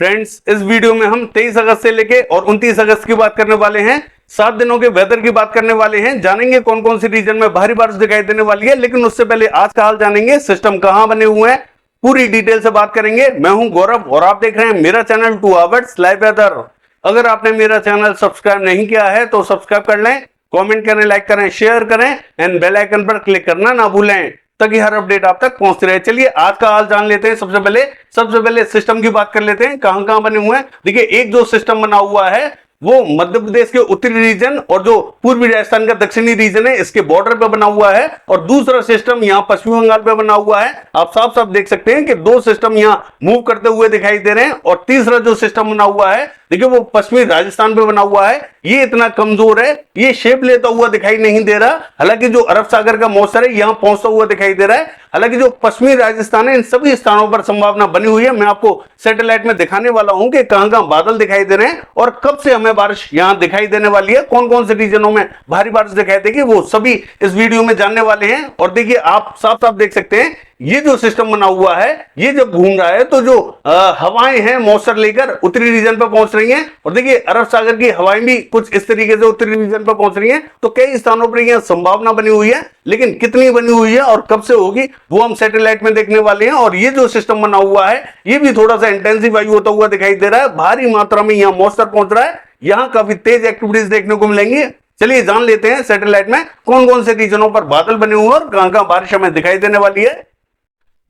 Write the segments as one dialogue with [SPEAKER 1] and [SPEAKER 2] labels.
[SPEAKER 1] Friends, इस video में हम 23 अगस्त से लेके और 29 अगस्त की बात करने वाले हैं। 7 दिनों के वेदर की बात करने वाले हैं। जानेंगे कौन कौन सी रीजन में भारी बारिश दिखाई देने वाली है, लेकिन उससे पहले आज का हाल जानेंगे, सिस्टम कहां बने हुए हैं, पूरी डिटेल से बात करेंगे। मैं हूं गौरव और आप देख रहे हैं मेरा चैनल 2 आवर्स लाइव वेदर। अगर आपने मेरा चैनल सब्सक्राइब नहीं किया है तो सब्सक्राइब कर लें, कमेंट करें, लाइक करें, शेयर करें एंड बेल आइकन पर क्लिक करना ना भूलें ताकि हर अपडेट आप तक पहुंचती रहे। चलिए आज का हाल जान लेते हैं। सबसे पहले सिस्टम की बात कर लेते हैं, कहां कहां बने हुए हैं। देखिए, एक जो सिस्टम बना हुआ है वो मध्य प्रदेश के उत्तरी रीजन और जो पूर्वी राजस्थान का दक्षिणी रीजन है इसके बॉर्डर पे बना हुआ है, और दूसरा सिस्टम यहाँ पश्चिम बंगाल पे बना हुआ है। आप साफ साफ देख सकते हैं कि दो सिस्टम यहाँ मूव करते हुए दिखाई दे रहे हैं, और तीसरा जो सिस्टम बना हुआ है देखिए वो पश्चिमी राजस्थान पे बना हुआ है। ये इतना कमजोर है, ये शेप लेता हुआ दिखाई नहीं दे रहा। हालांकि जो अरब सागर का मॉइस्चर है यहाँ पहुंचता हुआ दिखाई दे रहा है। हालांकि जो पश्चिमी राजस्थान है इन सभी स्थानों पर संभावना बनी हुई है। मैं आपको सैटेलाइट में दिखाने वाला हूं कि कहां कहां बादल दिखाई दे रहे हैं और कब से हमें बारिश यहां दिखाई देने वाली है, कौन कौन से रीजनों में भारी बारिश दिखाई देगी, वो सभी इस वीडियो में जानने वाले हैं। और देखिए, आप साफ साफ देख सकते हैं ये जो सिस्टम बना हुआ है ये जब घूम रहा है तो जो हवाएं हैं मॉइस्चर लेकर उत्तरी रीजन पर पहुंच रही हैं, और देखिए अरब सागर की हवाएं भी कुछ इस तरीके से उत्तरी रीजन पर पहुंच रही हैं। तो कई स्थानों पर यह संभावना बनी हुई है, लेकिन कितनी बनी हुई है और कब से होगी वो हम सैटेलाइट में देखने वाले हैं। और ये जो सिस्टम बना हुआ है ये भी थोड़ा सा इंटेंसिफाई होता हुआ दिखाई दे रहा है। भारी मात्रा में यहाँ मॉइस्चर पहुंच रहा है, यहाँ काफी तेज एक्टिविटीज देखने को मिलेंगी। चलिए जान लेते हैं सैटेलाइट में कौन कौन से रीजनों पर बादल बने हुए हैं और कहां कहां बारिश हमें दिखाई देने वाली है।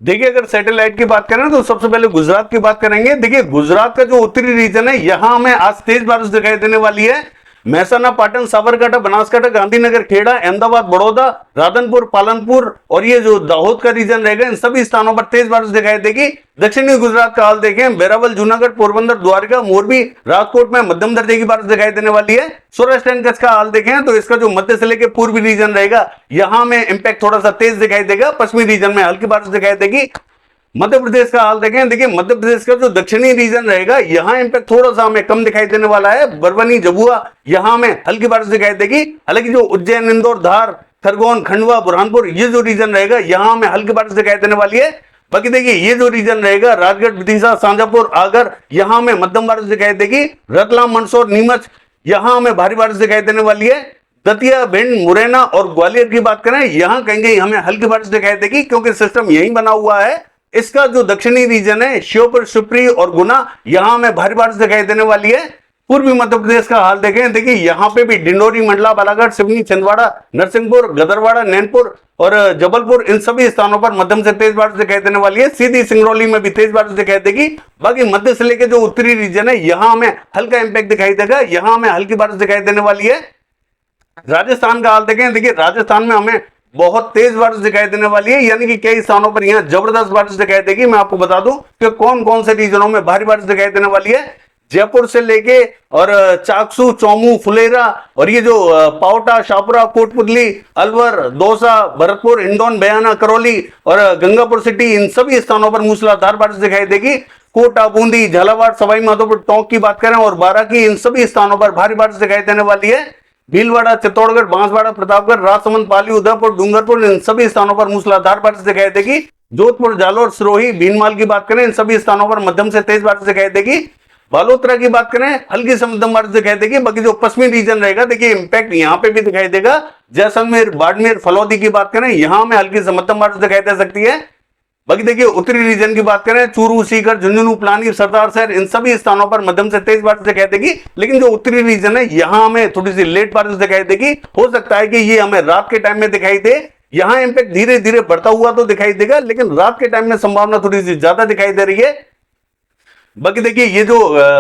[SPEAKER 1] देखिए, अगर सैटेलाइट की बात करें तो सबसे पहले गुजरात की बात करेंगे। देखिए, गुजरात का जो उत्तरी रीजन है यहां हमें आज तेज बारिश दिखाई देने वाली है। महसाना, पाटन, साबरकांठा, बनासकांठा, गांधीनगर, खेड़ा, अहमदाबाद, बड़ौदा, राधनपुर, पालनपुर और ये जो दाहोद का रीजन रहेगा इन सभी स्थानों पर तेज बारिश दिखाई देगी। दक्षिणी गुजरात का हाल देखें, वेरावल, जूनागढ़, पोरबंदर, द्वारका, मोरबी, राजकोट में मध्यम दर्जे की बारिश दिखाई देने वाली है। सौराष्ट्र एंड कच्छ का हाल देखें तो इसका जो मध्य से लेकर पूर्वी रीजन रहेगा यहां में इंपैक्ट थोड़ा सा तेज दिखाई देगा। पश्चिमी रीजन में हल्की बारिश दिखाई देगी। मध्य प्रदेश का हाल देखें, देखिए मध्य प्रदेश का जो दक्षिणी रीजन रहेगा यहां इंपैक्ट थोड़ा सा हमें कम दिखाई देने वाला है। बरवनी, जबुआ यहां में हल्की बारिश दिखाई देगी। हालांकि जो उज्जैन, इंदौर, धार, खरगोन, खंडवा, बुरहानपुर ये जो रीजन रहेगा यहां में हल्की बारिश दिखाई देने वाली है। बाकी देखिए ये जो रीजन रहेगा राजगढ़, विदिशा, शाजापुर, आगर यहां में मध्यम बारिश दिखाई देगी। रतलाम, मंदसौर, नीमच यहां में भारी बारिश दिखाई देने वाली है। दतिया, भिंड, मुरैना और ग्वालियर की बात करें यहां कहीं हमें हल्की बारिश दिखाई देगी, क्योंकि सिस्टम यहीं बना हुआ है। इसका जो दक्षिणी रीजन है श्योपुर, शिवपुरी और गुना यहां में भारी बारिश दिखाई देने वाली है। पूर्वी मध्य प्रदेश का हाल देखें, देखिए यहां पे भी डिंडोरी, मंडला, बालाघाट, सिवनी, छिंदवाड़ा, नरसिंहपुर, गदरवाड़ा, नैनपुर और जबलपुर इन सभी स्थानों पर मध्यम से तेज बारिश दिखाई देने वाली है। सीधी सिंगरौली में भी तेज बारिश दिखाई देगी। बाकी मध्य से लेकर जो उत्तरी रीजन है यहां हमें हल्का इंपैक्ट दिखाई देगा, यहां हमें हल्की बारिश दिखाई देने वाली है। राजस्थान का हाल देखें, देखिए राजस्थान में हमें बहुत तेज बारिश दिखाई देने वाली है, यानी कि कई स्थानों पर यहां जबरदस्त बारिश दिखाई देगी। मैं आपको बता दूं कि कौन कौन से रीजनों में भारी बारिश दिखाई देने वाली है। जयपुर से लेके और चाकसू, चौमू, फुलेरा और ये जो पावटा, शाहपुरा, कोटपुतली, अलवर, दौसा, भरतपुर, हिंडौन, बयाना, करौली और गंगापुर सिटी इन सभी स्थानों पर मूसलाधार बारिश दिखाई देगी। कोटा, बूंदी, झालावाड़, सवाई माधोपुर, टोंक की बात करें और बारां की इन सभी स्थानों पर भारी बारिश दिखाई देने वाली है। भीलवाड़ा, चित्तौड़गढ़, बांसवाड़ा, प्रतापगढ़, राजसमंद, पाली, उदयपुर, डूंगरपुर इन सभी स्थानों पर मूसलाधार बारिश दिखाई देगी। जोधपुर, जालोर, सिरोही, भीनमाल की बात करें इन सभी स्थानों पर मध्यम से तेज बारिश दिखाई देगी। बालोतरा की बात करें हल्की से मध्यम बारिश दिखाई देगी। बाकी जो पश्चिमी रीजन रहेगा देखिए इंपैक्ट यहाँ पे भी दिखाई देगा। जैसलमेर, बाड़मेर, फलौदी की बात करें यहां में हल्की से मध्यम बारिश दिखाई दे सकती है। बाकी देखिए उत्तरी रीजन की बात करें चूरू, सीकर, झुंझुनू, प्लानी, सरदार शहर इन सभी स्थानों पर मध्यम से तेज बारिश दिखाई देगी। लेकिन जो उत्तरी रीजन है यहां हमें थोड़ी सी लेट बारिश दिखाई देगी। हो सकता है कि ये हमें रात के टाइम में दिखाई दे। यहां इंपैक्ट धीरे धीरे बढ़ता हुआ तो दिखाई देगा, लेकिन रात के टाइम में संभावना थोड़ी सी ज्यादा दिखाई दे रही है। बाकी देखिए ये जो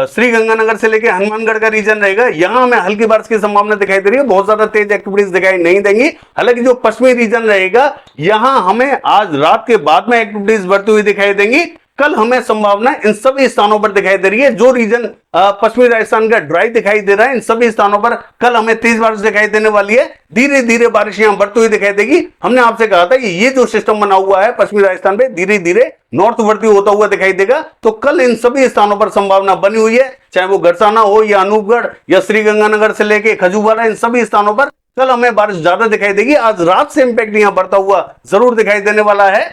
[SPEAKER 1] श्री गंगानगर से लेकर हनुमानगढ़ का रीजन रहेगा यहां हमें हल्की बारिश की संभावना दिखाई दे रही है। बहुत ज्यादा तेज एक्टिविटीज दिखाई नहीं देंगी। हालांकि जो पश्चिमी रीजन रहेगा यहां हमें आज रात के बाद में एक्टिविटीज बढ़ती हुई दिखाई देंगी। कल हमें संभावना इन सभी स्थानों पर दिखाई दे रही है। जो रीजन पश्चिमी राजस्थान का ड्राई दिखाई दे रहा है इन सभी स्थानों पर कल हमें तेज बारिश दिखाई देने वाली है। धीरे धीरे बारिश यहां बढ़ती हुई दिखाई देगी। हमने आपसे कहा था कि ये जो सिस्टम बना हुआ है पश्चिमी राजस्थान पे धीरे धीरे नॉर्थ वर्ती होता हुआ दिखाई देगा। तो कल इन सभी स्थानों पर संभावना बनी हुई है, चाहे वो गरसाना हो या अनूपगढ़ या श्रीगंगानगर से लेके खजूरवाड़ा इन सभी स्थानों पर कल हमें बारिश ज्यादा दिखाई देगी। आज रात से इंपैक्ट यहां बढ़ता हुआ जरूर दिखाई देने वाला है।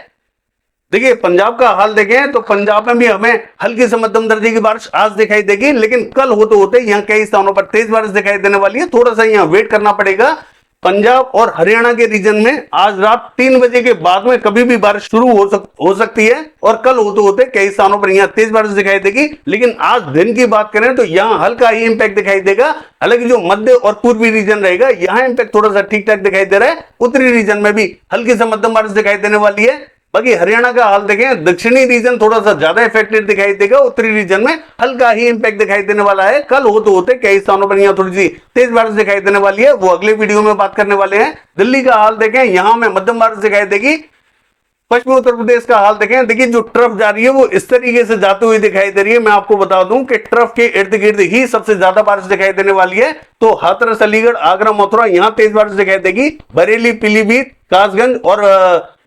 [SPEAKER 1] देखिए पंजाब का हाल देखें तो पंजाब में भी हमें हल्की से मध्यम दर्जे की बारिश आज दिखाई देगी, लेकिन कल होते होते यहाँ कई स्थानों पर तेज बारिश दिखाई देने वाली है। थोड़ा सा यहाँ वेट करना पड़ेगा। पंजाब और हरियाणा के रीजन में आज रात 3 बजे के बाद में कभी भी बारिश शुरू हो सकती है, और कल होते होते कई स्थानों पर यहाँ तेज बारिश दिखाई देगी। लेकिन आज दिन की बात करें तो यहाँ हल्का ही इंपैक्ट दिखाई देगा। हालांकि जो मध्य और पूर्वी रीजन रहेगा यहाँ इंपैक्ट थोड़ा सा ठीक ठाक दिखाई दे रहा है। उत्तरी रीजन में भी हल्की से मध्यम बारिश दिखाई देने वाली है। बाकी हरियाणा का हाल देखें, दक्षिणी रीजन थोड़ा सा ज्यादा इफेक्टेड दिखाई देगा, उत्तरी रीजन में हल्का ही इंपैक्ट दिखाई देने वाला है। कल होते होते कई स्थानों पर यहाँ थोड़ी सी तेज बारिश दिखाई देने वाली है, वो अगले वीडियो में बात करने वाले हैं। दिल्ली का हाल देखें, यहाँ में मध्यम बारिश दिखाई देगी। पश्चिमी उत्तर प्रदेश का हाल देखें, देखिए जो ट्रफ जा रही है वो इस तरीके से जाते हुए दिखाई दे रही है। मैं आपको बता दूं कि ट्रफ के इर्द गिर्द ही सबसे ज्यादा बारिश दिखाई देने वाली है। तो हाथरस, अलीगढ़, आगरा, मथुरा यहाँ तेज बारिश दिखाई देगी। बरेली, पीलीभीत, कासगंज और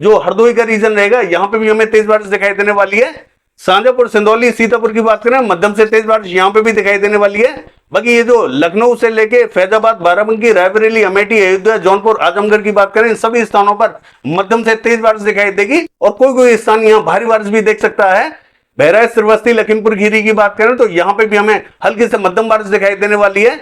[SPEAKER 1] जो हरदोई का रीजन रहेगा यहाँ पे भी हमें तेज बारिश दिखाई देने वाली है। शाजापुर, सिंदौली, सीतापुर की बात करें, मध्यम से तेज बारिश यहाँ पे भी दिखाई देने वाली है। बाकी ये जो लखनऊ से लेके फैजाबाद, बाराबंकी, रायबरेली, अमेठी, अयोध्या, जौनपुर, आजमगढ़ की बात करें, इन सभी स्थानों पर मध्यम से तेज बारिश दिखाई देगी, और कोई कोई स्थान यहाँ भारी बारिश भी देख सकता है। बहराइच, श्रीवस्ती, लखीमपुर खीरी की बात करें तो यहाँ पे भी हमें हल्की से मध्यम बारिश दिखाई देने वाली है।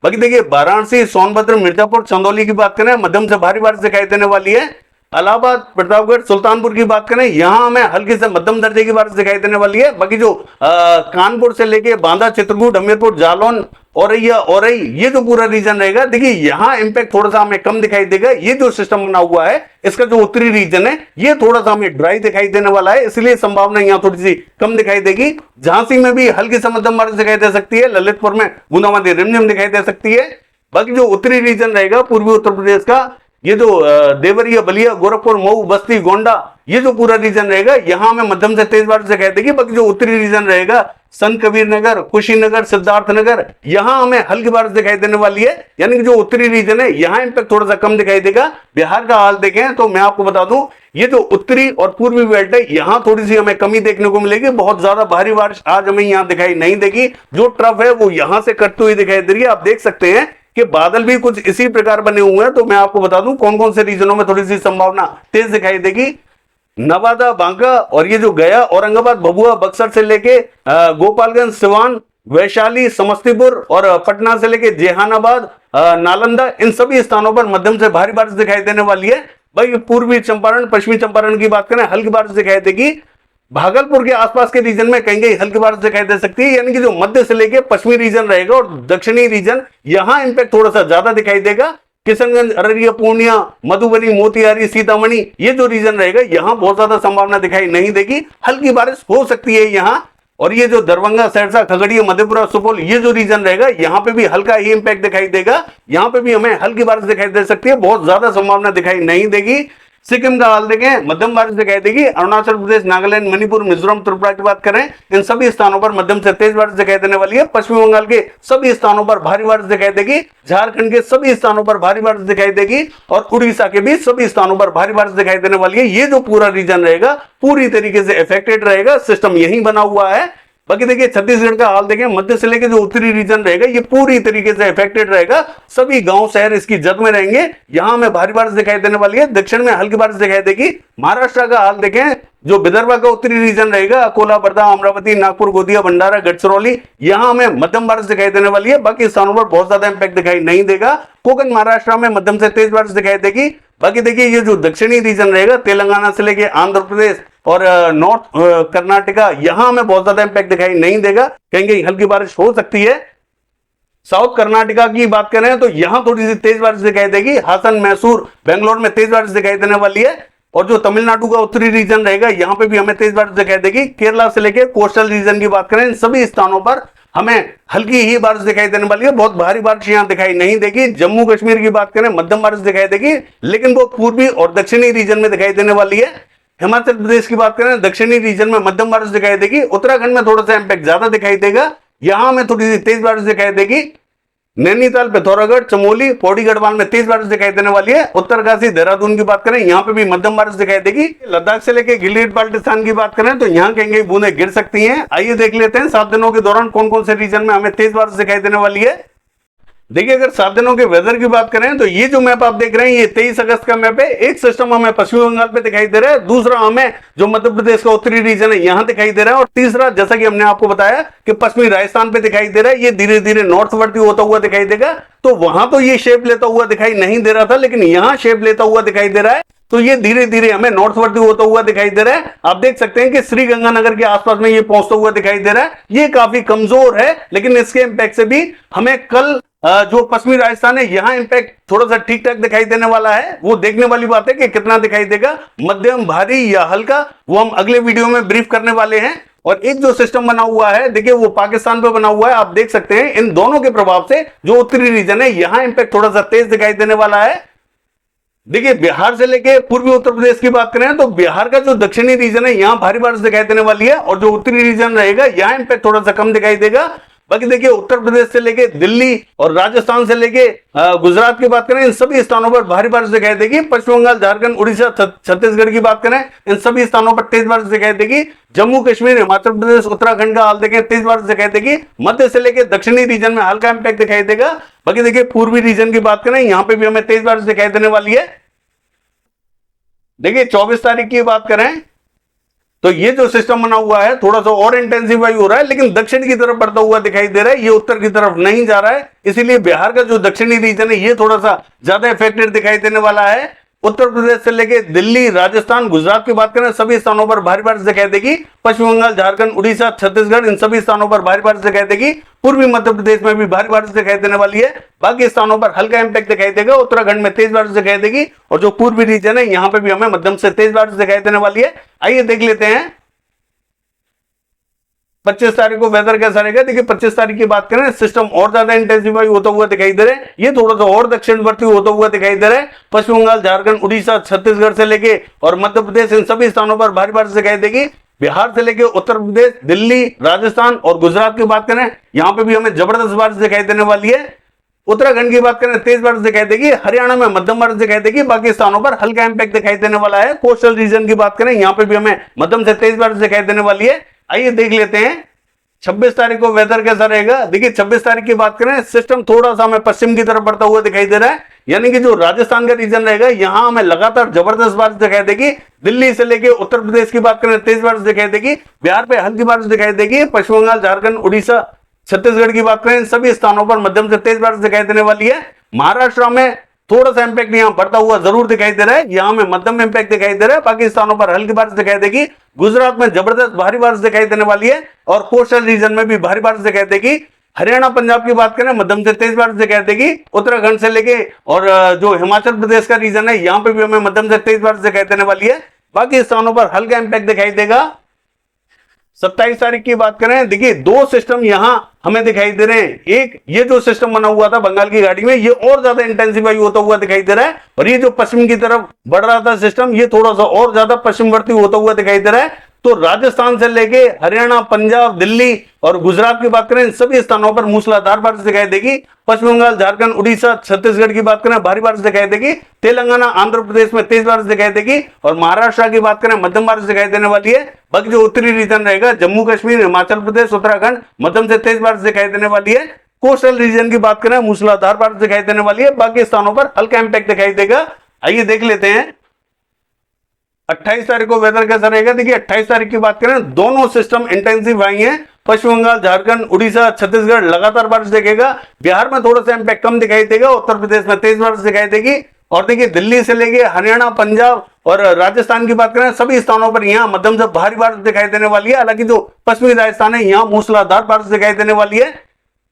[SPEAKER 1] बाकी देखिए वाराणसी, सोनभद्र, मिर्जापुर, चंदौली की बात करें, मध्यम से भारी बारिश दिखाई देने वाली है। इलाहाबाद, प्रतापगढ़, सुल्तानपुर की बात करें, यहां हमें हल्की से मध्यम दर्जे की बारिश दिखाई देने वाली है। बाकी जो कानपुर से लेके बांदा, चित्रकूट, हमीरपुर, जालौन, औरैया, औरई, ये जो पूरा रीजन रहेगा, देखिए यहाँ इंपैक्ट थोड़ा सा हमें कम दिखाई देगा। ये जो सिस्टम बना हुआ है इसका जो उत्तरी रीजन है ये थोड़ा सा हमें ड्राई दिखाई देने वाला है, इसलिए संभावना यहाँ थोड़ी सी कम दिखाई देगी। झांसी में भी हल्की से मध्यम बारिश दिखाई दे सकती है। ललितपुर में बूंदाबांदी रिमझिम दिखाई दे सकती है। बाकी जो उत्तरी रीजन रहेगा पूर्वी उत्तर प्रदेश का, ये जो देवरिया, बलिया, गोरखपुर, मऊ, बस्ती, गोंडा, ये जो पूरा रीजन रहेगा यहाँ में मध्यम से तेज बारिश दिखाई देगी। बाकी जो उत्तरी रीजन रहेगा, संत कबीर नगर, कुशीनगर, सिद्धार्थनगर, यहाँ हमें हल्की बारिश दिखाई देने वाली है। यानी कि जो उत्तरी रीजन है यहाँ इंपैक्ट थोड़ा सा कम दिखाई देगा। बिहार का हाल देखें तो मैं आपको बता दूं, ये जो उत्तरी और पूर्वी बेल्ट है यहाँ थोड़ी सी हमें कमी देखने को मिलेगी। बहुत ज्यादा भारी बारिश आज हमें यहाँ दिखाई नहीं देगी। जो ट्रफ है वो यहाँ से कटती हुई दिखाई दे रही है। आप देख सकते हैं कि बादल भी कुछ इसी प्रकार बने हुए हैं। तो मैं आपको बता दूं कौन कौन से रीजनों में थोड़ी सी संभावना तेज दिखाई देगी। नवादा, बांका और ये जो गया, औरंगाबाद, भभुआ, बक्सर से लेके गोपालगंज, सिवान, वैशाली, समस्तीपुर और पटना से लेके जेहानाबाद, नालंदा, इन सभी स्थानों पर मध्यम से भारी बारिश दिखाई देने वाली है। भाई पूर्वी चंपारण, पश्चिमी चंपारण की बात करें, हल्की बारिश दिखाई देगी। भागलपुर के आसपास के रीजन में कहीं कहीं हल्की बारिश दिखाई दे सकती है। यानी कि जो मध्य से लेके पश्चिमी रीजन रहेगा और दक्षिणी रीजन, यहां इंपैक्ट थोड़ा सा ज्यादा दिखाई देगा। किशनगंज, अररिया, पूर्णिया, मधुबनी, मोतिहारी, सीतामढ़ी, ये जो रीजन रहेगा यहां बहुत ज्यादा संभावना दिखाई नहीं देगी। हल्की बारिश हो सकती है यहां। और ये जो दरभंगा, सहरसा, खगड़िया, मधेपुरा, सुपौल, ये जो रीजन रहेगा यहाँ पे भी हल्का ही इंपैक्ट दिखाई देगा। यहाँ पे भी हमें हल्की बारिश दिखाई दे सकती है, बहुत ज्यादा संभावना दिखाई नहीं देगी। सिक्किम का हाल देखें, मध्यम बारिश दिखाई देगी। अरुणाचल प्रदेश, नागालैंड, मणिपुर, मिजोरम, त्रिपुरा की बात करें, इन सभी स्थानों पर मध्यम से तेज बारिश दिखाई देने वाली है। पश्चिम बंगाल के सभी स्थानों पर भारी बारिश दिखाई देगी। झारखंड के सभी स्थानों पर भारी बारिश दिखाई देगी और उड़ीसा के भी सभी स्थानों पर भारी बारिश दिखाई देने वाली है। ये जो पूरा रीजन रहेगा पूरी तरीके से इफेक्टेड रहेगा, सिस्टम यही बना हुआ है। बाकी देखिए छत्तीसगढ़ का हाल देखें, मध्य से लेकर जो उत्तरी रीजन रहेगा ये पूरी तरीके से इफेक्टेड रहेगा। सभी गांव शहर इसकी जद में रहेंगे। यहां में भारी बारिश दिखाई देने वाली है। दक्षिण में हल्की बारिश दिखाई देगी। महाराष्ट्र का हाल देखें, जो विदर्भ का उत्तरी रीजन रहेगा, अकोला, वर्धा, अमरावती, नागपुर, गोदिया, भंडारा, गढ़चिरौली, यहां हमें मध्यम बारिश दिखाई देने वाली है। बाकी स्थानों पर बहुत ज्यादा इंपैक्ट दिखाई नहीं देगा। कोकण महाराष्ट्र में मध्यम से तेज बारिश दिखाई देगी। बाकी देखिए ये जो दक्षिणी रीजन रहेगा, तेलंगाना से लेके आंध्र प्रदेश और नॉर्थ कर्नाटका, यहां हमें बहुत ज्यादा इंपैक्ट दिखाई नहीं देगा। कहीं कहीं हल्की बारिश हो सकती है। साउथ कर्नाटका की बात करें तो यहां थोड़ी सी तेज बारिश दिखाई देगी। हासन, मैसूर, बेंगलोर में तेज बारिश दिखाई देने वाली है। और जो तमिलनाडु का उत्तरी रीजन रहेगा यहां पे भी हमें तेज बारिश दिखाई देगी। केरला से लेके कोस्टल रीजन की बात करें, इन सभी स्थानों पर हमें हल्की ही बारिश दिखाई देने वाली है। बहुत भारी बारिश यहां दिखाई नहीं देगी। जम्मू कश्मीर की बात करें, मध्यम बारिश दिखाई देगी, लेकिन वो पूर्वी और दक्षिणी रीजन में दिखाई देने वाली है। हिमाचल प्रदेश की बात करें, दक्षिणी रीजन में मध्यम बारिश दिखाई देगी। उत्तराखंड में थोड़ा सा इंपैक्ट ज्यादा दिखाई देगा, यहां में थोड़ी सी तेज बारिश दिखाई देगी। नैनीताल, पिथौरागढ़, चमोली, पौड़ी गढ़वाल में तेज बारिश दिखाई देने वाली है। उत्तरकाशी, देहरादून की बात करें, यहाँ पे भी मध्यम बारिश दिखाई देगी। लद्दाख से लेकर गिलगित बाल्टिस्तान की बात करें तो यहाँ कहीं कहीं बूंदें गिर सकती हैं। आइए देख लेते हैं 7 दिनों के दौरान कौन कौन से रीजन में हमें तेज बारिश दिखाई देने वाली है। देखिए अगर 7 दिनों के वेदर की बात करें तो ये जो मैप आप देख रहे हैं ये 23 अगस्त का मैप है। एक सिस्टम हमें पश्चिमी बंगाल पे दिखाई दे रहा है, दूसरा हमें जो मध्य प्रदेश का उत्तरी रीजन है यहां दिखाई दे रहा है, और तीसरा जैसा कि हमने आपको बताया कि पश्चिमी राजस्थान पे दिखाई दे रहा है। ये धीरे धीरे नॉर्थवर्ड होता हुआ दिखाई देगा। तो वहां तो ये शेप लेता हुआ दिखाई नहीं दे रहा था, लेकिन यहां शेप लेता हुआ दिखाई दे रहा है। तो ये धीरे धीरे हमें नॉर्थवर्ड होता हुआ दिखाई दे रहा है। आप देख सकते हैं कि श्री गंगानगर के आसपास में ये पहुंचता हुआ दिखाई दे रहा है। ये काफी कमजोर है, लेकिन इसके इंपैक्ट से भी हमें कल जो पश्चिमी राजस्थान है यहां इंपैक्ट थोड़ा सा ठीक ठाक दिखाई देने वाला है। वो देखने वाली बात है कि कितना दिखाई देगा, मध्यम, भारी या हल्का, वो हम अगले वीडियो में ब्रीफ करने वाले हैं। और एक जो सिस्टम बना हुआ है देखिए वो पाकिस्तान पे बना हुआ है। आप देख सकते हैं इन दोनों के प्रभाव से जो उत्तरी रीजन है यहां इंपैक्ट थोड़ा सा तेज दिखाई देने वाला है। देखिए बिहार से लेके पूर्वी उत्तर प्रदेश की बात करें तो बिहार का जो दक्षिणी रीजन है यहां भारी बारिश दिखाई देने वाली है, और जो उत्तरी रीजन रहेगा यहां इंपैक्ट थोड़ा सा कम दिखाई देगा। बाकी देखिए उत्तर प्रदेश से लेके दिल्ली और राजस्थान से लेके गुजरात की बात करें इन सभी स्थानों पर भारी बारिश दिखाई देगी। पश्चिम बंगाल, झारखंड, उड़ीसा, छत्तीसगढ़ की बात करें इन सभी स्थानों पर तेज बारिश दिखाई देगी। जम्मू कश्मीर, हिमाचल प्रदेश, उत्तराखंड का हाल देखें तेज बारिश दिखाई देगी। मध्य से लेकर दक्षिणी रीजन में हल्का इंपैक्ट दिखाई देगा। बाकी देखिए पूर्वी रीजन की बात करें यहां पर भी हमें तेज बारिश दिखाई देने वाली है। देखिए 24 तारीख की बात करें तो ये जो सिस्टम बना हुआ है थोड़ा सा और इंटेंसिफाई हो रहा है, लेकिन दक्षिण की तरफ बढ़ता हुआ दिखाई दे रहा है, ये उत्तर की तरफ नहीं जा रहा है। इसीलिए बिहार का जो दक्षिणी रीजन है ये थोड़ा सा ज्यादा इफेक्टेड दिखाई देने वाला है। उत्तर प्रदेश से लेके दिल्ली, राजस्थान, गुजरात की बात करें सभी स्थानों पर भारी बारिश दिखाई देगी। पश्चिम बंगाल, झारखंड, उड़ीसा, छत्तीसगढ़ इन सभी स्थानों पर भारी बारिश दिखाई देगी। पूर्वी मध्य प्रदेश में भी भारी बारिश दिखाई देने वाली है। बाकी स्थानों पर हल्का इंपैक्ट दिखाई देगा। उत्तराखंड में तेज बारिश दिखाई देगी, और जो पूर्वी रीजन है यहां पर भी हमें मध्यम से तेज बारिश दिखाई देने वाली है। आइए देख लेते हैं 25 तारीख को वेदर कैसा रहेगा। देखिए 25 तारीख की बात करें सिस्टम और ज्यादा इंटेंसिफाई होता हुआ दिखाई दे रहा है। ये थोड़ा सा और दक्षिणवर्ती होता हुआ दिखाई दे रहा है। पश्चिम बंगाल, झारखंड, उड़ीसा, छत्तीसगढ़ से लेके और मध्य प्रदेश इन सभी स्थानों पर भारी बारिश दिखाई देगी। बिहार से लेके उत्तर प्रदेश, दिल्ली, राजस्थान और गुजरात की बात करें यहां पर भी हमें जबरदस्त बारिश दिखाई देने वाली है। उत्तराखंड की बात करें तेज बारिश दिखाई देगी। हरियाणा में मध्यम बारिश दिखाई देगी। बाकी स्थानों पर हल्का इंपैक्ट दिखाई देने वाला है। कोस्टल रीजन की बात करें यहां पर भी हमें मध्यम से तेज बारिश दिखाई देने वाली है। आइए देख लेते हैं 26 तारीख को वेदर कैसा रहेगा। देखिए 26 तारीख की बात करें सिस्टम थोड़ा सा हमें पश्चिम की तरफ बढ़ता हुआ दिखाई दे रहा है, यानी कि जो राजस्थान का रीजन रहेगा यहां हमें लगातार जबरदस्त बारिश दिखाई देगी। दिल्ली से लेके उत्तर प्रदेश की बात करें तेज बारिश दिखाई देगी। बिहार पे हल्की बारिश दिखाई देगी। पश्चिम बंगाल, झारखंड, उड़ीसा, छत्तीसगढ़ की बात करें सभी स्थानों पर मध्यम से तेज बारिश दिखाई देने वाली है। महाराष्ट्र में थोड़ा सा इंपैक्ट यहां बढ़ता हुआ जरूर दिखाई दे रहा है, यहां में मध्यम इंपैक्ट दिखाई दे रहा है। बाकी स्थानों पर हल्की बारिश दिखाई देगी। गुजरात में जबरदस्त भारी बारिश दिखाई देने वाली है, और कोस्टल रीजन में भी भारी बारिश दिखाई देगी। हरियाणा, पंजाब की बात करें मध्यम से तेज बारिश दिखाई देगी। उत्तराखंड से लेके और जो हिमाचल प्रदेश का रीजन है यहां पर भी हमें मध्यम से तेज बारिश दिखाई देने वाली है। बाकी स्थानों पर हल्का इंपैक्ट दिखाई देगा। 27 तारीख की बात करें देखिए दो सिस्टम यहां हमें दिखाई दे रहे हैं। एक ये जो सिस्टम बना हुआ था बंगाल की खाड़ी में ये और ज्यादा इंटेंसिफाई होता हुआ दिखाई दे रहा है, और ये जो पश्चिम की तरफ बढ़ रहा था सिस्टम ये थोड़ा सा और ज्यादा पश्चिमवर्ती होता हुआ दिखाई दे रहा है। तो राजस्थान से लेके हरियाणा, पंजाब, दिल्ली और गुजरात की बात करें इन सभी स्थानों पर मूसलाधार बारिश दिखाई देगी। पश्चिम बंगाल, झारखंड, उड़ीसा, छत्तीसगढ़ की बात करें भारी बारिश दिखाई देगी। तेलंगाना, आंध्र प्रदेश में तेज बारिश दिखाई देगी, और महाराष्ट्र की बात करें मध्यम बारिश दिखाई देने वाली है। बाकी जो उत्तरी रीजन रहेगा जम्मू कश्मीर, हिमाचल प्रदेश, उत्तराखंड मध्यम से तेज बारिश दिखाई देने वाली है। कोस्टल रीजन की बात करें मूसलाधार बारिश दिखाई देने वाली है। बाकी स्थानों पर हल्का इंपैक्ट दिखाई देगा। आइए देख लेते हैं 28 तारीख को वेदर कैसा रहेगा। देखिए 28 तारीख की बात करें दोनों सिस्टम इंटेंसिव आई हैं। पश्चिम बंगाल, झारखंड, उड़ीसा, छत्तीसगढ़ लगातार बारिश देखेगा। बिहार में थोड़ा सा इंपैक्ट कम दिखाई देगा। उत्तर प्रदेश में तेज बारिश दिखाई देगी। और देखिए दिल्ली से लेके हरियाणा, पंजाब और राजस्थान की बात करें सभी स्थानों पर यहाँ मध्यम से भारी बारिश दिखाई देने वाली है। हालांकि जो पश्चिमी राजस्थान है यहाँ मूसलाधार बारिश दिखाई देने वाली है।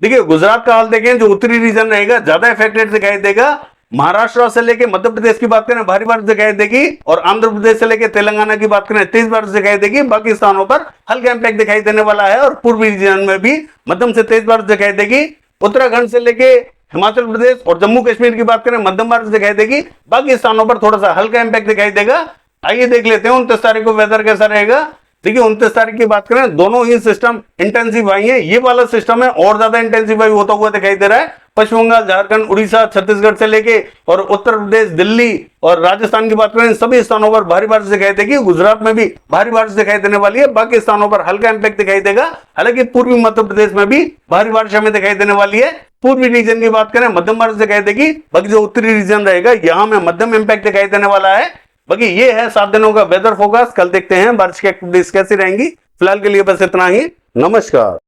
[SPEAKER 1] देखिए गुजरात का हाल देखें जो उत्तरी रीजन रहेगा ज्यादा इफेक्टेड दिखाई देगा। महाराष्ट्र से लेके मध्य प्रदेश की बात करें भारी बारिश दिखाई देगी, और आंध्र प्रदेश से लेके तेलंगाना की बात करें तेज बारिश दिखाई देगी। बाकी स्थानों पर हल्का इंपैक्ट दिखाई देने वाला है, और पूर्वी रीजन में भी मध्यम से तेज बारिश दिखाई देगी। उत्तराखंड से लेके हिमाचल प्रदेश और जम्मू कश्मीर की बात करें मध्यम बारिश दिखाई देगी। बाकी स्थानों पर थोड़ा सा हल्का इंपैक्ट दिखाई देगा। आइए देख लेते हैं 29 तारीख को वेदर कैसा रहेगा। देखिए 29 तारीख की बात करें दोनों ही सिस्टम इंटेंसिव आई है। ये वाला सिस्टम है और ज्यादा इंटेंसिफाई होता हुआ दिखाई दे रहा है। पश्चिम बंगाल, झारखंड, उड़ीसा, छत्तीसगढ़ से लेके और उत्तर प्रदेश, दिल्ली और राजस्थान की बात करें, सभी स्थानों पर भारी बारिश दिखाई देगी। गुजरात में भी भारी बारिश दिखाई देने वाली है। बाकी स्थानों पर हल्का इंपैक्ट दिखाई देगा। हालांकि पूर्वी मध्य प्रदेश में भी भारी बारिश हमें दिखाई देने वाली है। पूर्वी रीजन की बात करें, मध्यम बारिश दिखाई देगी। बाकी जो उत्तरी रीजन रहेगा, यहां में मध्यम इंपैक्ट दिखाई देने वाला है। बाकी ये है 7 दिनों का वेदर फोरकास्ट। कल देखते हैं बारिश की एक्टिविटीज कैसी रहेंगी। फिलहाल के लिए बस इतना ही। नमस्कार।